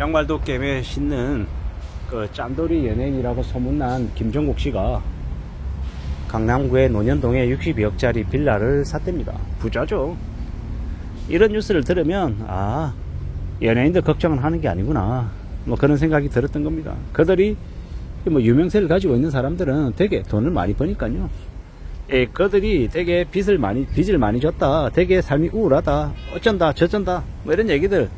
양말도 깨매 신는 그 짠돌이 연예인이라고 소문난 김종국 씨가 강남구의 논현동에 62억짜리 빌라를 샀답니다. 부자죠. 이런 뉴스를 들으면 아, 연예인들 걱정을 하는 게 아니구나, 뭐 그런 생각이 들었던 겁니다. 그들이 뭐 유명세를 가지고 있는 사람들은 되게 돈을 많이 버니까요. 예, 그들이 되게 빚을 많이 졌다, 되게 삶이 우울하다, 어쩐다 저쩐다, 뭐 이런 얘기들,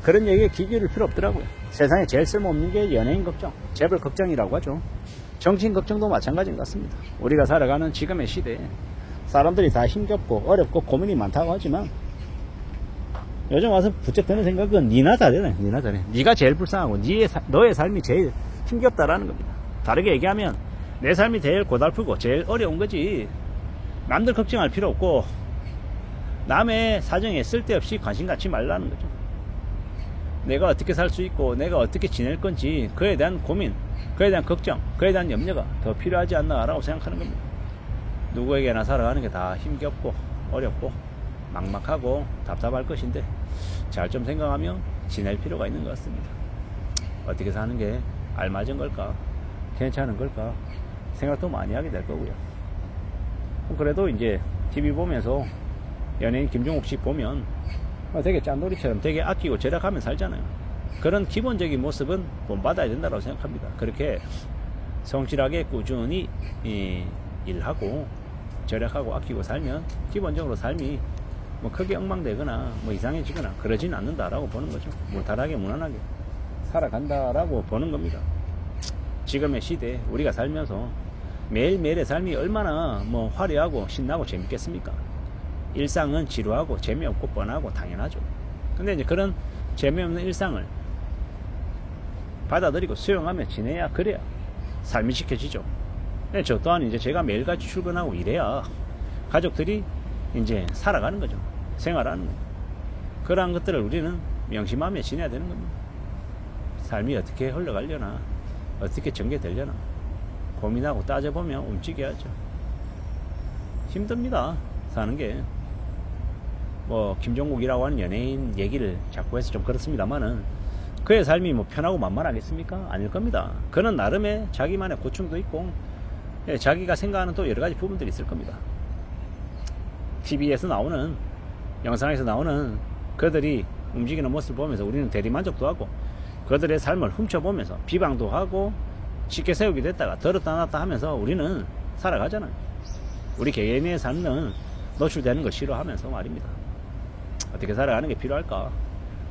그런 얘기에 귀 기울일 필요 없더라고요. 세상에 제일 쓸모없는 게 연예인 걱정, 재벌 걱정이라고 하죠. 정치인 걱정도 마찬가지인 것 같습니다. 우리가 살아가는 지금의 시대에 사람들이 다 힘겹고 어렵고 고민이 많다고 하지만 요즘 와서 부쩍 드는 생각은 니나 잘해, 니나 잘해. 니가 제일 불쌍하고 너의 삶이 제일 힘겹다라는 겁니다. 다르게 얘기하면 내 삶이 제일 고달프고 제일 어려운 거지, 남들 걱정할 필요 없고 남의 사정에 쓸데없이 관심 갖지 말라는 거죠. 내가 어떻게 살 수 있고 내가 어떻게 지낼 건지, 그에 대한 고민, 그에 대한 걱정, 그에 대한 염려가 더 필요하지 않나 라고 생각하는 겁니다. 누구에게나 살아가는 게 다 힘겹고 어렵고 막막하고 답답할 것인데 잘 좀 생각하며 지낼 필요가 있는 것 같습니다. 어떻게 사는 게 알맞은 걸까, 괜찮은 걸까 생각도 많이 하게 될 거고요. 그래도 이제 TV 보면서 연예인 김종국 씨 보면 되게 짠돌이처럼 되게 아끼고 절약하며 살잖아요. 그런 기본적인 모습은 본받아야 된다고 생각합니다. 그렇게 성실하게 꾸준히 일하고 절약하고 아끼고 살면 기본적으로 삶이 뭐 크게 엉망되거나 뭐 이상해지거나 그러진 않는다라고 보는 거죠. 무탈하게 무난하게 살아간다라고 보는 겁니다. 지금의 시대에 우리가 살면서 매일매일의 삶이 얼마나 뭐 화려하고 신나고 재밌겠습니까? 일상은 지루하고 재미없고 뻔하고 당연하죠. 근데 이제 그런 재미없는 일상을 받아들이고 수용하며 지내야, 그래야 삶이 지켜지죠. 저 또한 이제 제가 매일같이 출근하고 이래야 가족들이 이제 살아가는 거죠. 생활하는 거죠. 그러한 것들을 우리는 명심하며 지내야 되는 겁니다. 삶이 어떻게 흘러가려나, 어떻게 전개되려나 고민하고 따져보며 움직여야죠. 힘듭니다, 사는 게. 뭐 김종국이라고 하는 연예인 얘기를 자꾸 해서 좀 그렇습니다만은 그의 삶이 뭐 편하고 만만하겠습니까? 아닐 겁니다. 그는 나름의 자기만의 고충도 있고 자기가 생각하는 또 여러가지 부분들이 있을 겁니다. TV에서 나오는, 영상에서 나오는 그들이 움직이는 모습을 보면서 우리는 대리만족도 하고 그들의 삶을 훔쳐보면서 비방도 하고 쉽게 세우기도 했다가 들었다 놨다 하면서 우리는 살아가잖아요. 우리 개개인의 삶은 노출되는 걸 싫어하면서 말입니다. 어떻게 살아가는 게 필요할까?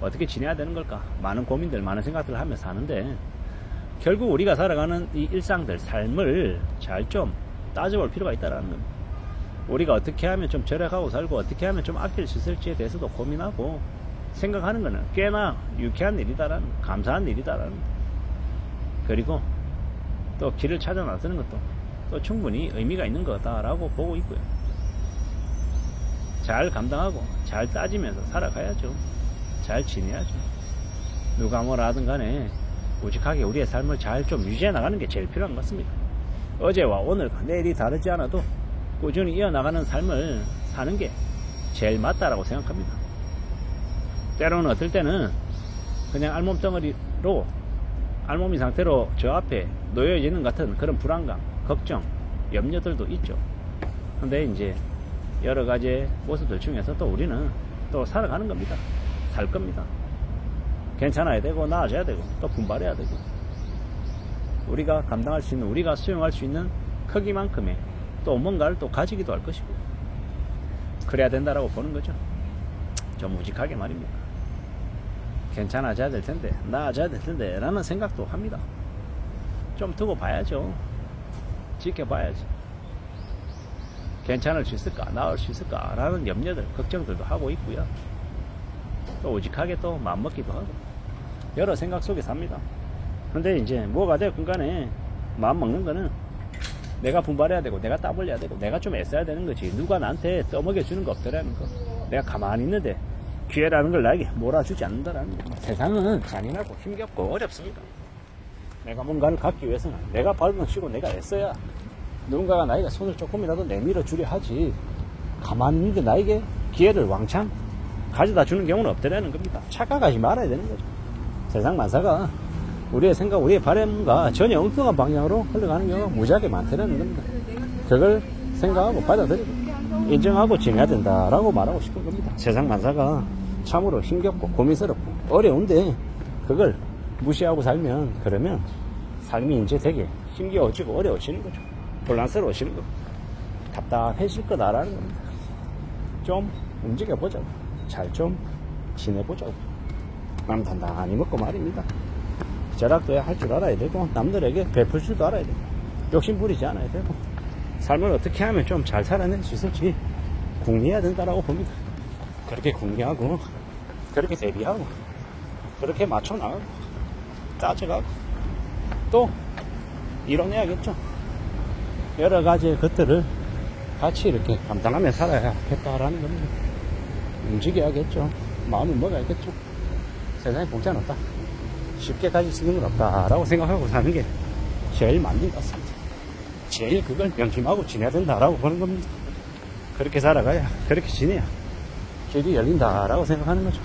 어떻게 지내야 되는 걸까? 많은 고민들, 많은 생각들을 하며 사는데 결국 우리가 살아가는 이 일상들, 삶을 잘 좀 따져볼 필요가 있다는 겁니다. 우리가 어떻게 하면 좀 절약하고 살고 어떻게 하면 좀 아낄 수 있을지에 대해서도 고민하고 생각하는 것은 꽤나 유쾌한 일이다라는, 감사한 일이다라는, 그리고 또 길을 찾아 나서는 것도 또 충분히 의미가 있는 거다라고 보고 있고요. 잘 감당하고 잘 따지면서 살아가야죠. 잘 지내야죠. 누가 뭐라 하든 간에 우직하게 우리의 삶을 잘 좀 유지해 나가는 게 제일 필요한 것 같습니다. 어제와 오늘과 내일이 다르지 않아도 꾸준히 이어나가는 삶을 사는 게 제일 맞다라고 생각합니다. 때로는 어떨 때는 그냥 알몸덩어리로, 알몸이 상태로 저 앞에 놓여지는 것 같은 그런 불안감, 걱정, 염려들도 있죠. 근데 이제 여러 가지 모습들 중에서 또 우리는 또 살아가는 겁니다. 살 겁니다. 괜찮아야 되고 나아져야 되고 또 분발해야 되고 우리가 감당할 수 있는, 우리가 수용할 수 있는 크기만큼의 또 뭔가를 또 가지기도 할 것이고 그래야 된다라고 보는 거죠. 좀 우직하게 말입니다. 괜찮아져야 될 텐데, 나아져야 될 텐데 라는 생각도 합니다. 좀 두고 봐야죠. 지켜봐야지. 괜찮을 수 있을까, 나을 수 있을까 라는 염려들, 걱정들도 하고 있고요. 또 우직하게 또 마음먹기도 하고 여러 생각 속에 삽니다. 근데 이제 뭐가 되건 간에 마음먹는 거는 내가 분발해야 되고 내가 땀 흘려야 되고 내가 좀 애써야 되는 거지, 누가 나한테 떠먹여주는 거 없더라는 거, 내가 가만히 있는데 기회라는 걸 나에게 몰아주지 않는다라는 거. 세상은 잔인하고 힘겹고 어렵습니다. 내가 뭔가를 갖기 위해서는 내가 발을 치고 내가 애써야 누군가가 나에게 손을 조금이라도 내밀어 주려 하지, 가만히 있는데 나에게 기회를 왕창 가져다 주는 경우는 없더라는 겁니다. 착각하지 말아야 되는 거죠. 세상 만사가 우리의 생각, 우리의 바람과 전혀 엉뚱한 방향으로 흘러가는 경우가 무지하게 많다는 겁니다. 그걸 생각하고 받아들이고 인정하고 지내야 된다라고 말하고 싶은 겁니다. 세상 만사가 참으로 힘겹고 고민스럽고 어려운데 그걸 무시하고 살면, 그러면 삶이 이제 되게 힘겨워지고 어려워지는 거죠. 혼란스러워지는 거, 답답해질 거다라는 겁니다. 좀 움직여보자고, 잘 좀 지내보자고, 마음 단단히 먹고 말입니다. 절약도 할 줄 알아야 되고, 남들에게 베풀 줄도 알아야 되고, 욕심 부리지 않아야 되고, 삶을 어떻게 하면 좀 잘 살아낼 수 있을지 궁리해야 된다라고 봅니다. 그렇게 궁리하고, 그렇게 대비하고, 그렇게 맞춰나가고, 따져가고, 또 이뤄내야겠죠. 여러 가지의 것들을 같이 이렇게 감당하며 살아야겠다라는 겁니다. 움직여야겠죠. 마음을 먹어야겠죠. 세상에 공짜는 없다, 쉽게 가질 수 있는 건 없다라고 생각하고 사는 게 제일 맞는 것 같습니다. 제일 그걸 명심하고 지내야 된다라고 보는 겁니다. 그렇게 살아가야, 그렇게 지내야 길이 열린다라고 생각하는 거죠.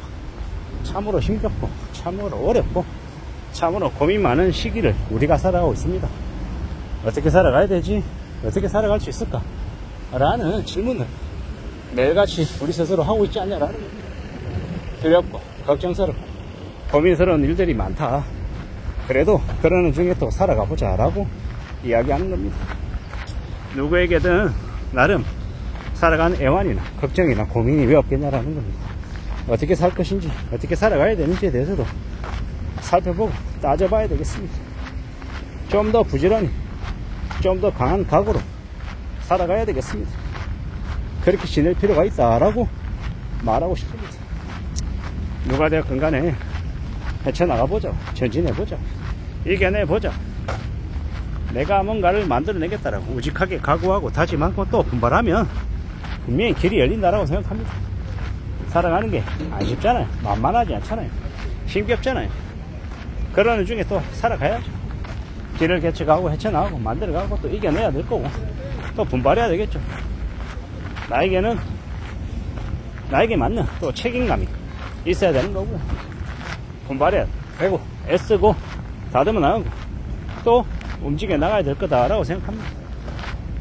참으로 힘겹고 참으로 어렵고 참으로 고민 많은 시기를 우리가 살아가고 있습니다. 어떻게 살아가야 되지? 어떻게 살아갈 수 있을까? 라는 질문을 매일같이 우리 스스로 하고 있지 않냐라는 겁니다. 두렵고 걱정스럽고 고민스러운 일들이 많다. 그래도 그러는 중에 또 살아가 보자 라고 이야기하는 겁니다. 누구에게든 나름 살아가는 애환이나 걱정이나 고민이 왜 없겠냐라는 겁니다. 어떻게 살 것인지, 어떻게 살아가야 되는지에 대해서도 살펴보고 따져봐야 되겠습니다. 좀 더 부지런히, 좀 더 강한 각오로 살아가야 되겠습니다. 그렇게 지낼 필요가 있다라고 말하고 싶습니다. 누가 되었건 간에 헤쳐나가보자, 전진해보자, 이겨내보자, 내가 뭔가를 만들어내겠다라고 우직하게 각오하고 다짐하고 또 분발하면 분명히 길이 열린다라고 생각합니다. 살아가는 게 안 쉽잖아요. 만만하지 않잖아요. 힘겹잖아요. 그러는 중에 또 살아가야죠. 길을 개척하고 헤쳐나가고 만들어가고 또 이겨내야 될 거고 또 분발해야 되겠죠. 나에게 맞는 또 책임감이 있어야 되는 거고, 분발해야 되고 애쓰고 다듬어 나가고 또 움직여 나가야 될 거다라고 생각합니다.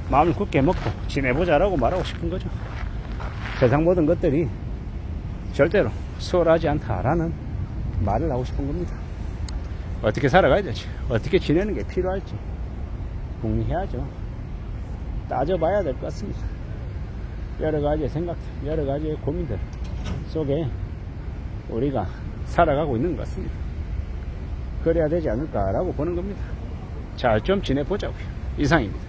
마음을 굳게 먹고 지내보자라고 말하고 싶은 거죠. 세상 모든 것들이 절대로 수월하지 않다라는 말을 하고 싶은 겁니다. 어떻게 살아가야 될지, 어떻게 지내는 게 필요할지 궁리해야죠. 따져봐야 될 것 같습니다. 여러 가지의 생각들, 여러 가지의 고민들 속에 우리가 살아가고 있는 것 같습니다. 그래야 되지 않을까라고 보는 겁니다. 잘 좀 지내보자고요. 이상입니다.